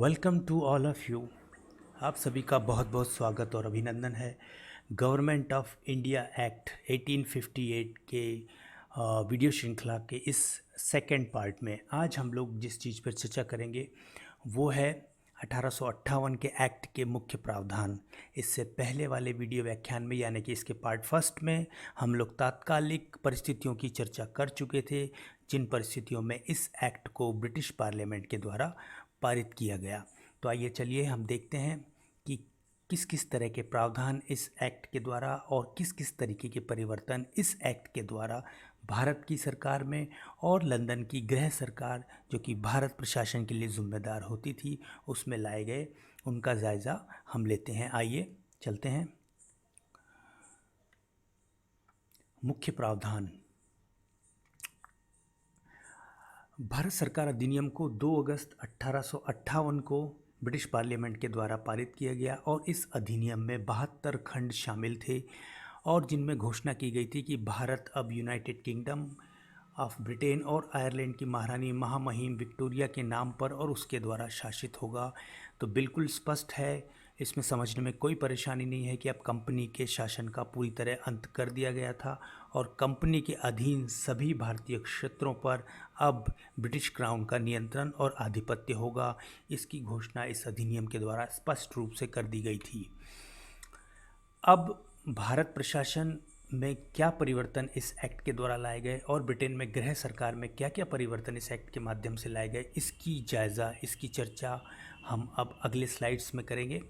Welcome to all of you. आप सभी का बहुत बहुत स्वागत और अभिनंदन है। गवर्नमेंट ऑफ इंडिया एक्ट 1858 के वीडियो श्रृंखला के इस सेकंड पार्ट में आज हम लोग जिस चीज़ पर चर्चा करेंगे वो है 1858 के एक्ट के मुख्य प्रावधान। इससे पहले वाले वीडियो व्याख्यान में यानी कि इसके पार्ट फर्स्ट में हम लोग तात्कालिक परिस्थितियों की चर्चा कर चुके थे, जिन परिस्थितियों में इस एक्ट को ब्रिटिश पार्लियामेंट के द्वारा पारित किया गया। तो आइए चलिए हम देखते हैं कि किस किस तरह के प्रावधान इस एक्ट के द्वारा और किस किस तरीके के परिवर्तन इस एक्ट के द्वारा भारत की सरकार में और लंदन की गृह सरकार जो कि भारत प्रशासन के लिए जिम्मेदार होती थी उसमें लाए गए, उनका जायज़ा हम लेते हैं। आइए चलते हैं। मुख्य प्रावधान। भारत सरकार अधिनियम को 2 अगस्त 1858 को ब्रिटिश पार्लियामेंट के द्वारा पारित किया गया और इस अधिनियम में 72 खंड शामिल थे और जिनमें घोषणा की गई थी कि भारत अब यूनाइटेड किंगडम ऑफ ब्रिटेन और आयरलैंड की महारानी महामहिम विक्टोरिया के नाम पर और उसके द्वारा शासित होगा। तो बिल्कुल स्पष्ट है, इसमें समझने में कोई परेशानी नहीं है कि अब कंपनी के शासन का पूरी तरह अंत कर दिया गया था और कंपनी के अधीन सभी भारतीय क्षेत्रों पर अब ब्रिटिश क्राउन का नियंत्रण और आधिपत्य होगा। इसकी घोषणा इस अधिनियम के द्वारा स्पष्ट रूप से कर दी गई थी। अब भारत प्रशासन में क्या परिवर्तन इस एक्ट के द्वारा लाए गए और ब्रिटेन में गृह सरकार में क्या क्या परिवर्तन इस एक्ट के माध्यम से लाए गए, इसकी जायज़ा, इसकी चर्चा हम अब अगले स्लाइड्स में करेंगे।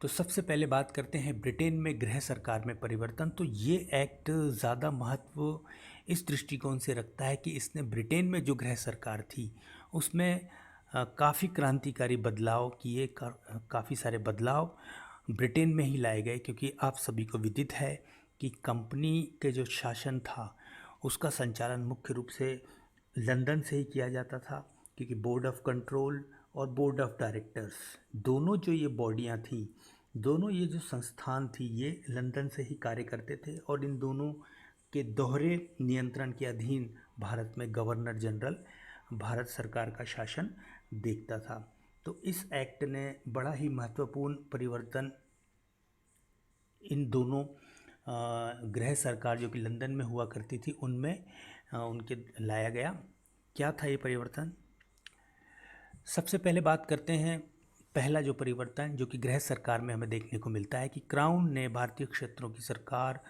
तो सबसे पहले बात करते हैं ब्रिटेन में गृह सरकार में परिवर्तन। तो ये एक्ट ज़्यादा महत्व इस दृष्टिकोण से रखता है कि इसने ब्रिटेन में जो गृह सरकार थी उसमें काफ़ी क्रांतिकारी बदलाव किए, काफ़ी सारे बदलाव ब्रिटेन में ही लाए गए, क्योंकि आप सभी को विदित है कि कंपनी के जो शासन था उसका संचालन मुख्य रूप से लंदन से ही किया जाता था, क्योंकि बोर्ड ऑफ कंट्रोल और बोर्ड ऑफ डायरेक्टर्स दोनों जो ये बॉडियां थी, दोनों ये जो संस्थान थी, ये लंदन से ही कार्य करते थे और इन दोनों के दोहरे नियंत्रण के अधीन भारत में गवर्नर जनरल भारत सरकार का शासन देखता था। तो इस एक्ट ने बड़ा ही महत्वपूर्ण परिवर्तन इन दोनों गृह सरकार जो कि लंदन में हुआ करती थी उनमें उनके लाया गया। क्या था ये परिवर्तन? सबसे पहले बात करते हैं पहला जो परिवर्तन जो कि गृह सरकार में हमें देखने को मिलता है कि क्राउन ने भारतीय क्षेत्रों की सरकार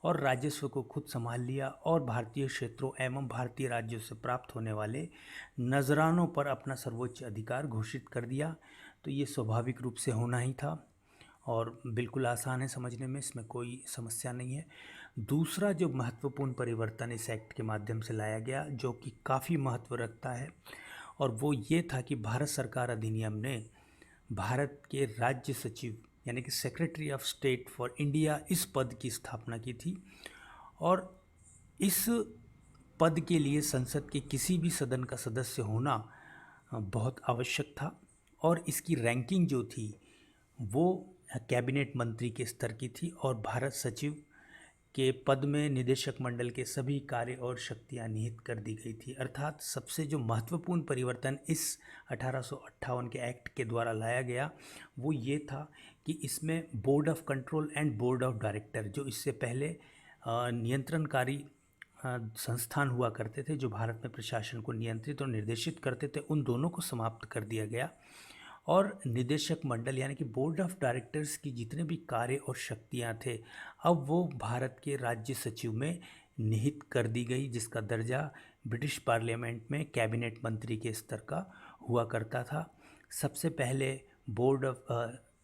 और राजस्व को खुद संभाल लिया और भारतीय क्षेत्रों एवं भारतीय राज्यों से प्राप्त होने वाले नजरानों पर अपना सर्वोच्च अधिकार घोषित कर दिया। तो ये स्वाभाविक रूप से होना ही था और बिल्कुल आसान है समझने में, इसमें कोई समस्या नहीं है। दूसरा जो महत्वपूर्ण परिवर्तन इस एक्ट के माध्यम से लाया गया जो कि काफ़ी महत्व रखता है और वो ये था कि भारत सरकार अधिनियम ने भारत के राज्य सचिव यानी कि secretary of state for India इस पद की स्थापना की थी और इस पद के लिए संसद के किसी भी सदन का सदस्य होना बहुत आवश्यक था और इसकी रैंकिंग जो थी वो कैबिनेट मंत्री के स्तर की थी और भारत सचिव के पद में निदेशक मंडल के सभी कार्य और शक्तियां निहित कर दी गई थी। अर्थात सबसे जो महत्वपूर्ण परिवर्तन इस 1858 के एक्ट के द्वारा लाया गया वो ये था कि इसमें board of control and board of director जो इससे पहले नियंत्रणकारी संस्थान हुआ करते थे जो भारत में प्रशासन को नियंत्रित और निर्देशित करते थे, उन दोनों को समाप्त कर दिया गया और निदेशक मंडल यानी कि बोर्ड ऑफ डायरेक्टर्स की जितने भी कार्य और शक्तियां थे अब वो भारत के राज्य सचिव में निहित कर दी गई, जिसका दर्जा ब्रिटिश पार्लियामेंट में कैबिनेट मंत्री के स्तर का हुआ करता था। सबसे पहले बोर्ड ऑफ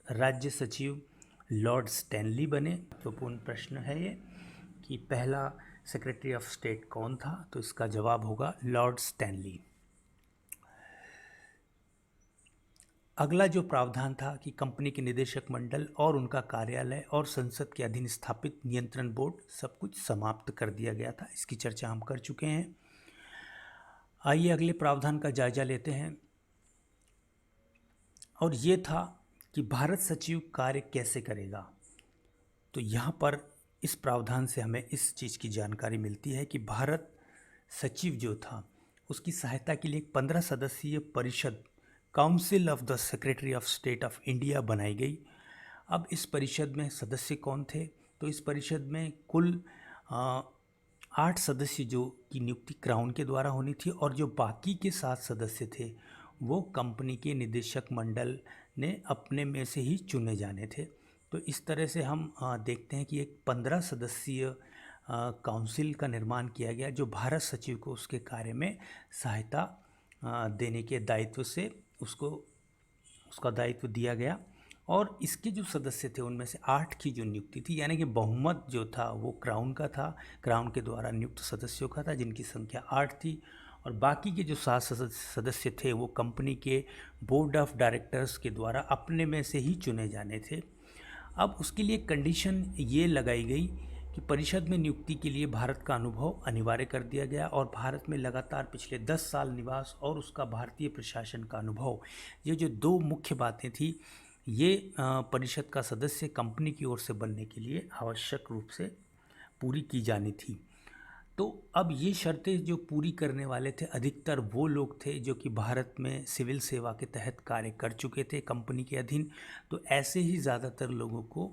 राज्य सचिव लॉर्ड स्टैनली बने। महत्वपूर्ण प्रश्न है ये कि पहला सेक्रेटरी ऑफ स्टेट कौन था, तो इसका जवाब होगा लॉर्ड स्टैनली। अगला जो प्रावधान था कि कंपनी के निदेशक मंडल और उनका कार्यालय और संसद के अधीन स्थापित नियंत्रण बोर्ड सब कुछ समाप्त कर दिया गया था, इसकी चर्चा हम कर चुके हैं। आइए अगले प्रावधान का जायजा लेते हैं और ये था कि भारत सचिव कार्य कैसे करेगा। तो यहाँ पर इस प्रावधान से हमें इस चीज़ की जानकारी मिलती है कि भारत सचिव जो था उसकी सहायता के लिए एक 15 सदस्यीय परिषद council of the secretary of state of India बनाई गई। अब इस परिषद में सदस्य कौन थे? तो इस परिषद में कुल 8 सदस्य जो की नियुक्ति क्राउन के द्वारा होनी थी, और जो बाकी के 7 सदस्य थे वो कंपनी के निदेशक मंडल ने अपने में से ही चुने जाने थे। तो इस तरह से हम देखते हैं कि एक 15 सदस्यीय काउंसिल का निर्माण किया गया, जो भारत सचिव को उसके कार्य में सहायता देने के दायित्व से उसका दायित्व दिया गया। और इसके जो सदस्य थे उनमें से 8 की जो नियुक्ति थी, यानी कि बहुमत जो था वो क्राउन का था, क्राउन के द्वारा नियुक्त सदस्यों का था, जिनकी संख्या 8 थी। और बाकी के जो 7 सदस्य थे वो कंपनी के बोर्ड ऑफ डायरेक्टर्स के द्वारा अपने में से ही चुने जाने थे। अब उसके लिए कंडीशन ये लगाई गई कि परिषद में नियुक्ति के लिए भारत का अनुभव अनिवार्य कर दिया गया, और भारत में लगातार पिछले 10 साल निवास और उसका भारतीय प्रशासन का अनुभव, ये जो 2 मुख्य बातें थी, ये परिषद का सदस्य कंपनी की ओर से बनने के लिए आवश्यक रूप से पूरी की जानी थी। तो अब ये शर्तें जो पूरी करने वाले थे अधिकतर वो लोग थे जो कि भारत में सिविल सेवा के तहत कार्य कर चुके थे कंपनी के अधीन। तो ऐसे ही ज़्यादातर लोगों को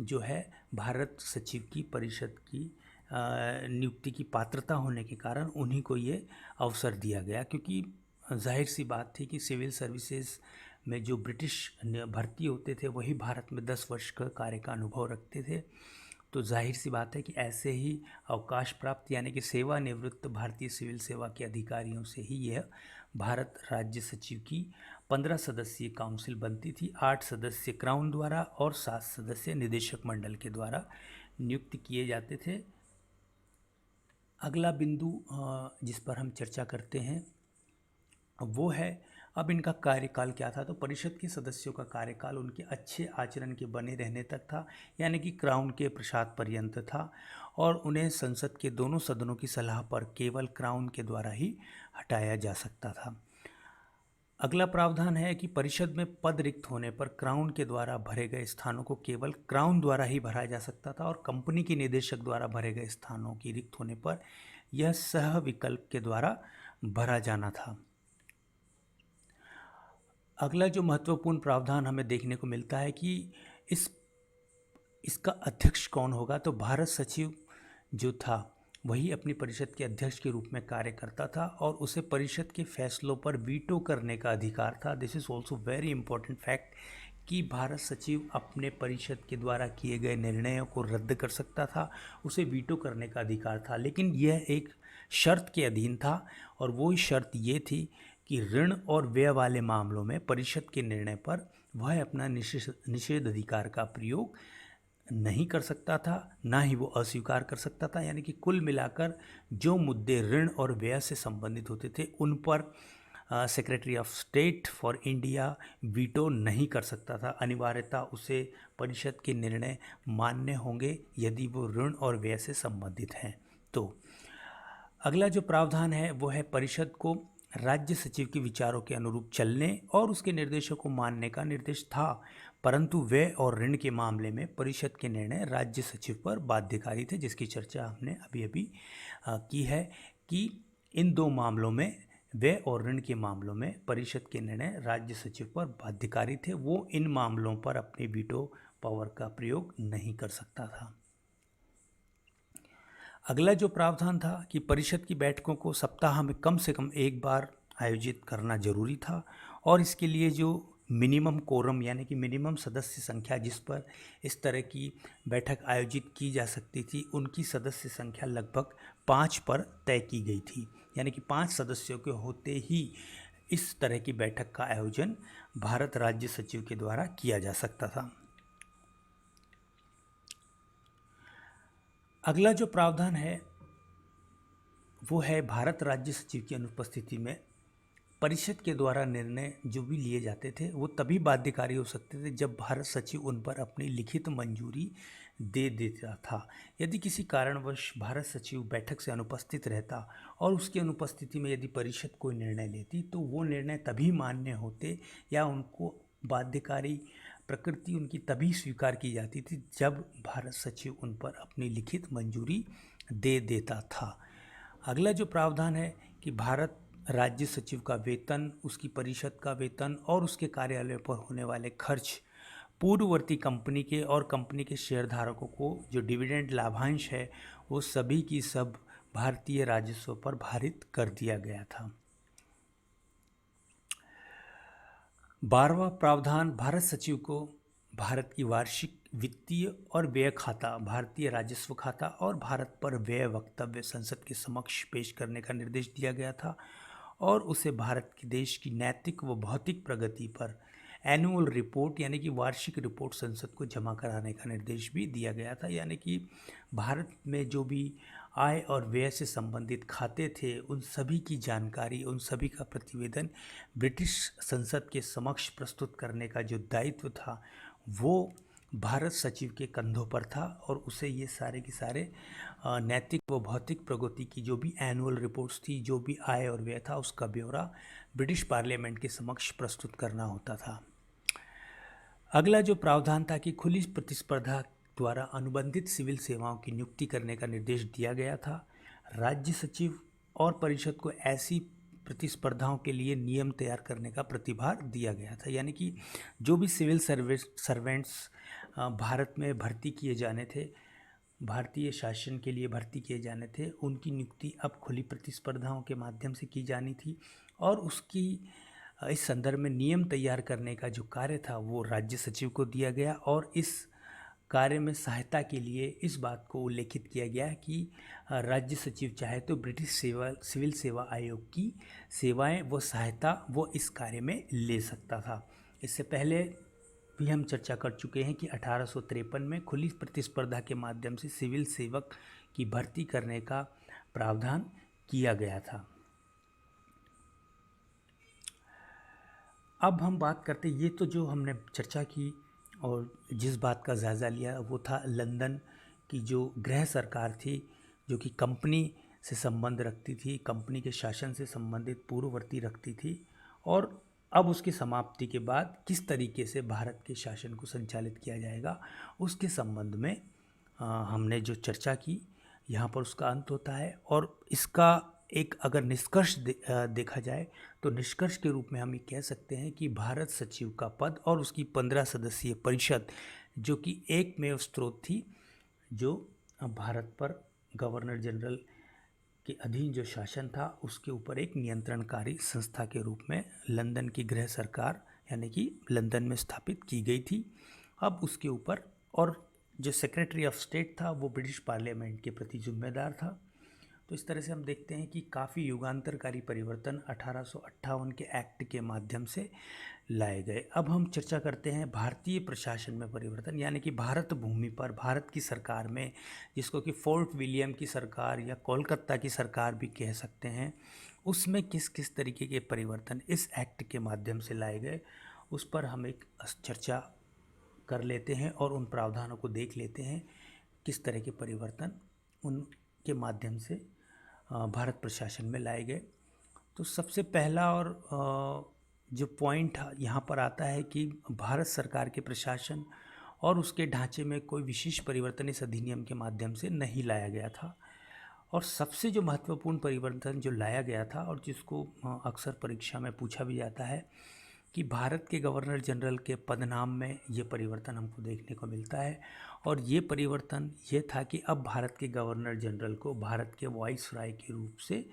जो है भारत सचिव की परिषद की नियुक्ति की पात्रता होने के कारण उन्हीं को ये अवसर दिया गया, क्योंकि जाहिर सी बात थी कि सिविल सर्विसेज में जो ब्रिटिश भर्ती होते थे वही भारत में 10 वर्ष का कार्य का अनुभव रखते थे। तो जाहिर सी बात है कि ऐसे ही अवकाश प्राप्त यानी कि सेवानिवृत्त भारतीय सिविल सेवा के अधिकारियों से ही यह भारत राज्य सचिव की 15 सदस्यीय काउंसिल बनती थी। 8 सदस्य क्राउन द्वारा और 7 सदस्य निदेशक मंडल के द्वारा नियुक्त किए जाते थे। अगला बिंदु जिस पर हम चर्चा करते हैं वो है अब इनका कार्यकाल क्या था। तो परिषद के सदस्यों का कार्यकाल उनके अच्छे आचरण के बने रहने तक था, यानी कि क्राउन के प्रसाद पर्यंत था, और उन्हें संसद के दोनों सदनों की सलाह पर केवल क्राउन के द्वारा ही हटाया जा सकता था। अगला प्रावधान है कि परिषद में पद रिक्त होने पर क्राउन के द्वारा भरे गए स्थानों को केवल क्राउन द्वारा ही भरा जा सकता था, और कंपनी के निदेशक द्वारा भरे गए स्थानों की रिक्त होने पर यह सह विकल्प के द्वारा भरा जाना था। अगला जो महत्वपूर्ण प्रावधान हमें देखने को मिलता है कि इसका अध्यक्ष कौन होगा। तो भारत सचिव जो था वही अपनी परिषद के अध्यक्ष के रूप में कार्य करता था, और उसे परिषद के फैसलों पर वीटो करने का अधिकार था। This is also very important fact कि भारत सचिव अपने परिषद के द्वारा किए गए निर्णयों को रद्द कर सकता था, उसे वीटो करने का अधिकार था, लेकिन यह एक शर्त के अधीन था, और वो शर्त ये थी कि ऋण और व्यय वाले मामलों में परिषद के निर्णय पर वह अपना निषेध अधिकार का प्रयोग नहीं कर सकता था, ना ही वो अस्वीकार कर सकता था। यानी कि कुल मिलाकर जो मुद्दे ऋण और व्यय से संबंधित होते थे उन पर secretary of state for India veto नहीं कर सकता था। अनिवार्यता उसे परिषद के निर्णय मान्य होंगे यदि वो ऋण और व्यय से संबंधित हैं। तो अगला जो प्रावधान है वो है परिषद को राज्य सचिव के विचारों के अनुरूप चलने और उसके निर्देशों को मानने का निर्देश था, परंतु व्यय और ऋण के मामले में परिषद के निर्णय राज्य सचिव पर बाध्यकारी थे, जिसकी चर्चा हमने अभी अभी की है कि इन 2 मामलों में, व्यय और ऋण के मामलों में परिषद के निर्णय राज्य सचिव पर बाध्यकारी थे। वो इन मामलों पर अपने वीटो पावर का प्रयोग नहीं कर सकता था। अगला जो प्रावधान था कि परिषद की बैठकों को सप्ताह में कम से कम एक बार आयोजित करना जरूरी था, और इसके लिए जो मिनिमम कोरम यानी कि मिनिमम सदस्य संख्या जिस पर इस तरह की बैठक आयोजित की जा सकती थी, उनकी सदस्य संख्या लगभग 5 पर तय की गई थी। यानी कि 5 सदस्यों के होते ही इस तरह की बैठक का आयोजन भारत राज्य सचिव के द्वारा किया जा सकता था। अगला जो प्रावधान है वो है भारत राज्य सचिव की अनुपस्थिति में परिषद के द्वारा निर्णय जो भी लिए जाते थे वो तभी बाध्यकारी हो सकते थे जब भारत सचिव उन पर अपनी लिखित मंजूरी दे देता था। यदि किसी कारणवश भारत सचिव बैठक से अनुपस्थित रहता और उसकी अनुपस्थिति में यदि परिषद कोई निर्णय लेती तो वो निर्णय तभी मान्य होते या उनको बाध्यकारी प्रकृति उनकी तभी स्वीकार की जाती थी जब भारत सचिव उन पर अपनी लिखित मंजूरी दे देता था। अगला जो प्रावधान है कि भारत राज्य सचिव का वेतन, उसकी परिषद का वेतन और उसके कार्यालय पर होने वाले खर्च पूर्ववर्ती कंपनी के और कंपनी के शेयरधारकों को जो डिविडेंड लाभांश है वो सभी की सब भारतीय राजस्व पर भारित कर दिया गया था। 12वां प्रावधान, भारत सचिव को भारत की वार्षिक वित्तीय और व्यय खाता, भारतीय राजस्व खाता और भारत पर व्यय वक्तव्य संसद के समक्ष पेश करने का निर्देश दिया गया था और उसे भारत के देश की नैतिक व भौतिक प्रगति पर एनुअल रिपोर्ट यानी कि वार्षिक रिपोर्ट संसद को जमा कराने का निर्देश भी दिया गया था। यानी कि भारत में जो भी आय और व्यय से संबंधित खाते थे उन सभी की जानकारी, उन सभी का प्रतिवेदन ब्रिटिश संसद के समक्ष प्रस्तुत करने का जो दायित्व था वो भारत सचिव के कंधों पर था और उसे ये सारे के सारे नैतिक व भौतिक प्रगति की जो भी एनुअल रिपोर्ट्स थी, जो भी आय और व्यय था, उसका ब्यौरा ब्रिटिश पार्लियामेंट के समक्ष प्रस्तुत करना होता था। अगला जो प्रावधान था कि खुली प्रतिस्पर्धा द्वारा अनुबंधित सिविल सेवाओं की नियुक्ति करने का निर्देश दिया गया था। राज्य सचिव और परिषद को ऐसी प्रतिस्पर्धाओं के लिए नियम तैयार करने का प्रतिभार दिया गया था। यानी कि जो भी सिविल सर्वेंट्स भारत में भर्ती किए जाने थे, भारतीय शासन के लिए भर्ती किए जाने थे, उनकी नियुक्ति अब खुली प्रतिस्पर्धाओं के माध्यम से की जानी थी और उसकी इस संदर्भ में नियम तैयार करने का जो कार्य था वो राज्य सचिव को दिया गया और इस कार्य में सहायता के लिए इस बात को उल्लेखित किया गया कि राज्य सचिव चाहे तो ब्रिटिश सिविल सेवा आयोग की सेवाएं व सहायता वो इस कार्य में ले सकता था। इससे पहले भी हम चर्चा कर चुके हैं कि 1853 में खुली प्रतिस्पर्धा के माध्यम से सिविल सेवक की भर्ती करने का प्रावधान किया गया था। अब हम बात करते, ये तो जो हमने चर्चा की और जिस बात का जायज़ा लिया वो था लंदन की जो गृह सरकार थी, जो कि कंपनी से संबंध रखती थी, कंपनी के शासन से संबंधित पूर्ववर्ती रखती थी और अब उसकी समाप्ति के बाद किस तरीके से भारत के शासन को संचालित किया जाएगा उसके संबंध में हमने जो चर्चा की, यहाँ पर उसका अंत होता है। और इसका एक अगर निष्कर्ष देखा जाए तो निष्कर्ष के रूप में हम ये कह सकते हैं कि भारत सचिव का पद और उसकी 15 सदस्यीय परिषद जो कि एकमेव स्रोत थी, जो भारत पर गवर्नर जनरल के अधीन जो शासन था उसके ऊपर एक नियंत्रणकारी संस्था के रूप में लंदन की गृह सरकार यानी कि लंदन में स्थापित की गई थी। अब उसके ऊपर और जो सेक्रेटरी ऑफ स्टेट था वो ब्रिटिश पार्लियामेंट के प्रति जिम्मेदार था। तो इस तरह से हम देखते हैं कि काफ़ी युगांतरकारी परिवर्तन 1858 के एक्ट के माध्यम से लाए गए। अब हम चर्चा करते हैं भारतीय प्रशासन में परिवर्तन, यानी कि भारत भूमि पर भारत की सरकार में, जिसको कि फोर्ट विलियम की सरकार या कोलकाता की सरकार भी कह सकते हैं, उसमें किस किस तरीके के परिवर्तन इस एक्ट के माध्यम से लाए गए उस पर हम एक चर्चा कर लेते हैं और उन प्रावधानों को देख लेते हैं किस तरह के परिवर्तन उनके माध्यम से भारत प्रशासन में लाए गए। तो सबसे पहला और जो पॉइंट यहाँ पर आता है कि भारत सरकार के प्रशासन और उसके ढांचे में कोई विशेष परिवर्तन इस अधिनियम के माध्यम से नहीं लाया गया था। और सबसे जो महत्वपूर्ण परिवर्तन जो लाया गया था और जिसको अक्सर परीक्षा में पूछा भी जाता है कि भारत के गवर्नर जनरल के पदनाम में ये परिवर्तन हमको देखने को मिलता है। और ये परिवर्तन ये था कि अब भारत के गवर्नर जनरल को भारत के वाइसराय के रूप से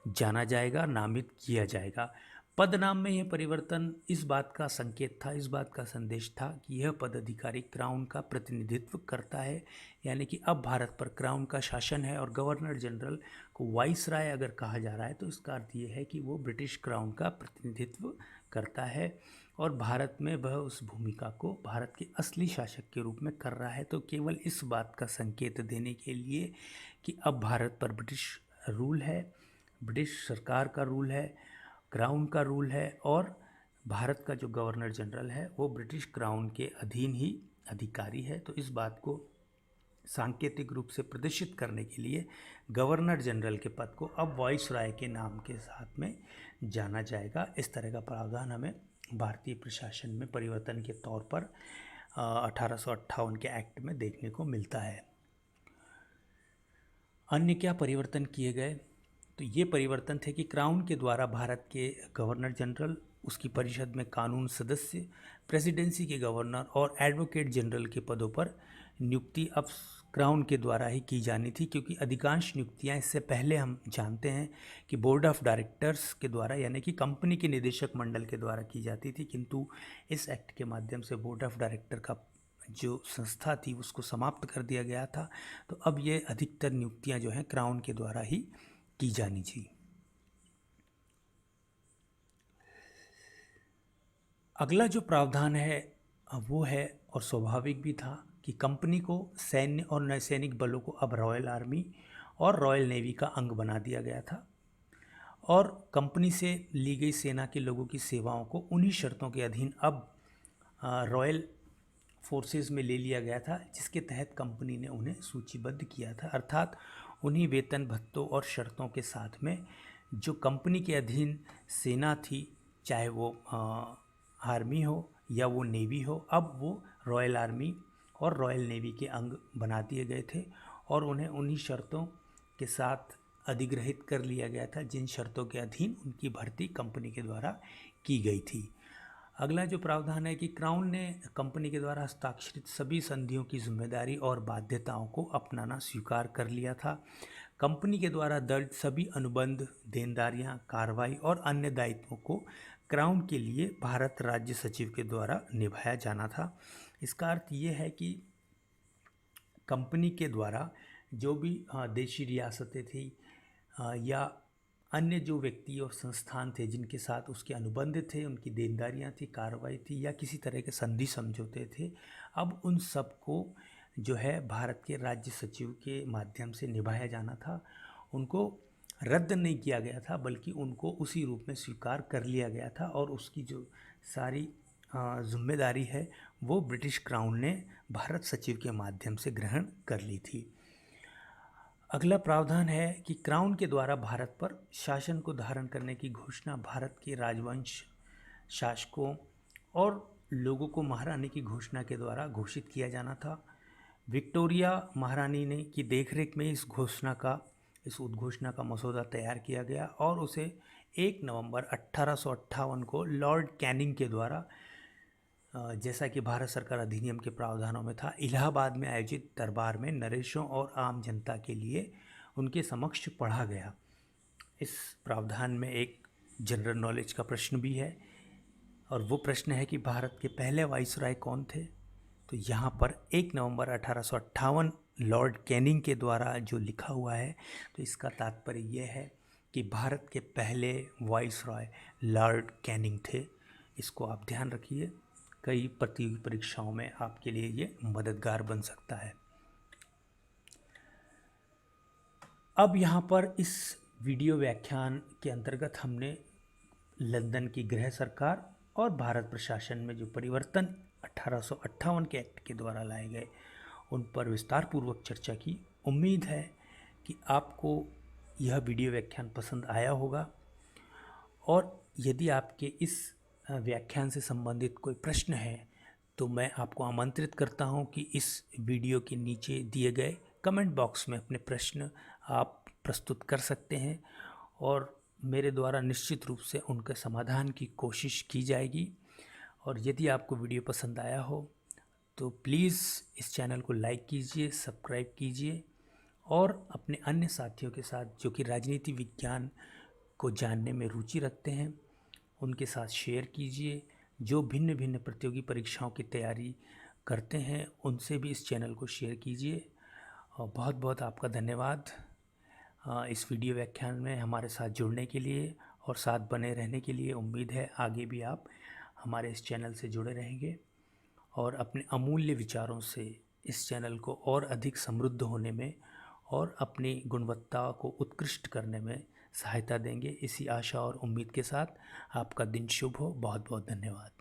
जाना जाएगा, नामित किया जाएगा। पदनाम में यह परिवर्तन इस बात का संकेत था, इस बात का संदेश था कि यह पदाधिकारी क्राउन का प्रतिनिधित्व करता है, यानी कि अब भारत पर क्राउन का शासन है और गवर्नर जनरल को वाइसराय अगर कहा जा रहा है तो इसका अर्थ ये है कि वो ब्रिटिश क्राउन का प्रतिनिधित्व करता है और भारत में वह उस भूमिका को भारत के असली शासक के रूप में कर रहा है। तो केवल इस बात का संकेत देने के लिए कि अब भारत पर ब्रिटिश रूल है, ब्रिटिश सरकार का रूल है, क्राउन का रूल है और भारत का जो गवर्नर जनरल है वो ब्रिटिश क्राउन के अधीन ही अधिकारी है। तो इस बात को सांकेतिक रूप से प्रदर्शित करने के लिए गवर्नर जनरल के पद को अब वाइसराय के नाम के साथ में जाना जाएगा। इस तरह का प्रावधान हमें भारतीय प्रशासन में परिवर्तन के तौर पर 1858 के एक्ट में देखने को मिलता है। अन्य क्या परिवर्तन किए गए तो ये परिवर्तन थे कि क्राउन के द्वारा भारत के गवर्नर जनरल, उसकी परिषद में कानून सदस्य, प्रेसिडेंसी के गवर्नर और एडवोकेट जनरल के पदों पर नियुक्ति अब क्राउन के द्वारा ही की जानी थी, क्योंकि अधिकांश नियुक्तियां इससे पहले हम जानते हैं कि बोर्ड ऑफ डायरेक्टर्स के द्वारा यानी कि कंपनी के निदेशक मंडल के द्वारा की जाती थी, किंतु इस एक्ट के माध्यम से बोर्ड ऑफ डायरेक्टर का जो संस्था थी उसको समाप्त कर दिया गया था। तो अब ये अधिकतर नियुक्तियां जो हैं क्राउन के द्वारा ही की जानी चाहिए। अगला जो प्रावधान है वो है, और स्वाभाविक भी था, कि कंपनी को सैन्य और नौसैनिक बलों को अब रॉयल आर्मी और रॉयल नेवी का अंग बना दिया गया था, और कंपनी से ली गई सेना के लोगों की सेवाओं को उन्हीं शर्तों के अधीन अब रॉयल फोर्सेस में ले लिया गया था, जिसके तहत कंपनी ने उन्हें सूचीबद्ध किया था। अर्थात उन्हीं वेतन भत्तों और शर्तों के साथ में जो कंपनी के अधीन सेना थी, चाहे वो आर्मी हो या वो नेवी हो, अब वो रॉयल आर्मी और रॉयल नेवी के अंग बना दिए गए थे, और उन्हें उन्हीं शर्तों के साथ अधिग्रहित कर लिया गया था जिन शर्तों के अधीन उनकी भर्ती कंपनी के द्वारा की गई थी। अगला जो प्रावधान है कि क्राउन ने कंपनी के द्वारा हस्ताक्षरित सभी संधियों की जिम्मेदारी और बाध्यताओं को अपनाना स्वीकार कर लिया था। कंपनी के द्वारा दर्ज सभी अनुबंध, देनदारियां, कार्रवाई और अन्य दायित्वों को क्राउन के लिए भारत राज्य सचिव के द्वारा निभाया जाना था। इसका अर्थ ये है कि कंपनी के द्वारा जो भी देशी रियासतें थी या अन्य जो व्यक्ति और संस्थान थे जिनके साथ उसके अनुबंध थे, उनकी देनदारियां थी, कार्रवाई थी या किसी तरह के संधि समझौते थे, अब उन सब को जो है भारत के राज्य सचिव के माध्यम से निभाया जाना था। उनको रद्द नहीं किया गया था, बल्कि उनको उसी रूप में स्वीकार कर लिया गया था, और उसकी जो सारी जिम्मेदारी है वो ब्रिटिश क्राउन ने भारत सचिव के माध्यम से ग्रहण कर ली थी। अगला प्रावधान है कि क्राउन के द्वारा भारत पर शासन को धारण करने की घोषणा भारत के राजवंश शासकों और लोगों को महारानी की घोषणा के द्वारा घोषित किया जाना था। विक्टोरिया महारानी ने की देखरेख में इस उद्घोषणा का मसौदा तैयार किया गया, और उसे 1 नवंबर 1858 को लॉर्ड कैनिंग के द्वारा, जैसा कि भारत सरकार अधिनियम के प्रावधानों में था, इलाहाबाद में आयोजित दरबार में नरेशों और आम जनता के लिए उनके समक्ष पढ़ा गया। इस प्रावधान में एक जनरल नॉलेज का प्रश्न भी है, और वो प्रश्न है कि भारत के पहले वाइसराय कौन थे। तो यहाँ पर 1 नवंबर 1858 लॉर्ड कैनिंग के द्वारा जो लिखा हुआ है, तो इसका तात्पर्य यह है कि भारत के पहले वाइसराय लॉर्ड कैनिंग थे। इसको आप ध्यान रखिए, कई प्रतियोगी परीक्षाओं में आपके लिए ये मददगार बन सकता है। अब यहाँ पर इस वीडियो व्याख्यान के अंतर्गत हमने लंदन की गृह सरकार और भारत प्रशासन में जो परिवर्तन 1858 के एक्ट के द्वारा लाए गए उन पर विस्तार पूर्वक चर्चा की। उम्मीद है कि आपको यह वीडियो व्याख्यान पसंद आया होगा, और यदि आपके इस व्याख्यान से संबंधित कोई प्रश्न है तो मैं आपको आमंत्रित करता हूं कि इस वीडियो के नीचे दिए गए कमेंट बॉक्स में अपने प्रश्न आप प्रस्तुत कर सकते हैं, और मेरे द्वारा निश्चित रूप से उनके समाधान की कोशिश की जाएगी। और यदि आपको वीडियो पसंद आया हो तो प्लीज़ इस चैनल को लाइक कीजिए, सब्सक्राइब कीजिए, और अपने अन्य साथियों के साथ जो कि राजनीति विज्ञान को जानने में रुचि रखते हैं उनके साथ शेयर कीजिए। जो भिन्न भिन्न प्रतियोगी परीक्षाओं की तैयारी करते हैं उनसे भी इस चैनल को शेयर कीजिए। और बहुत बहुत आपका धन्यवाद इस वीडियो व्याख्यान में हमारे साथ जुड़ने के लिए और साथ बने रहने के लिए। उम्मीद है आगे भी आप हमारे इस चैनल से जुड़े रहेंगे और अपने अमूल्य विचारों से इस चैनल को और अधिक समृद्ध होने में और अपनी गुणवत्ता को उत्कृष्ट करने में सहायता देंगे। इसी आशा और उम्मीद के साथ आपका दिन शुभ हो। बहुत बहुत धन्यवाद।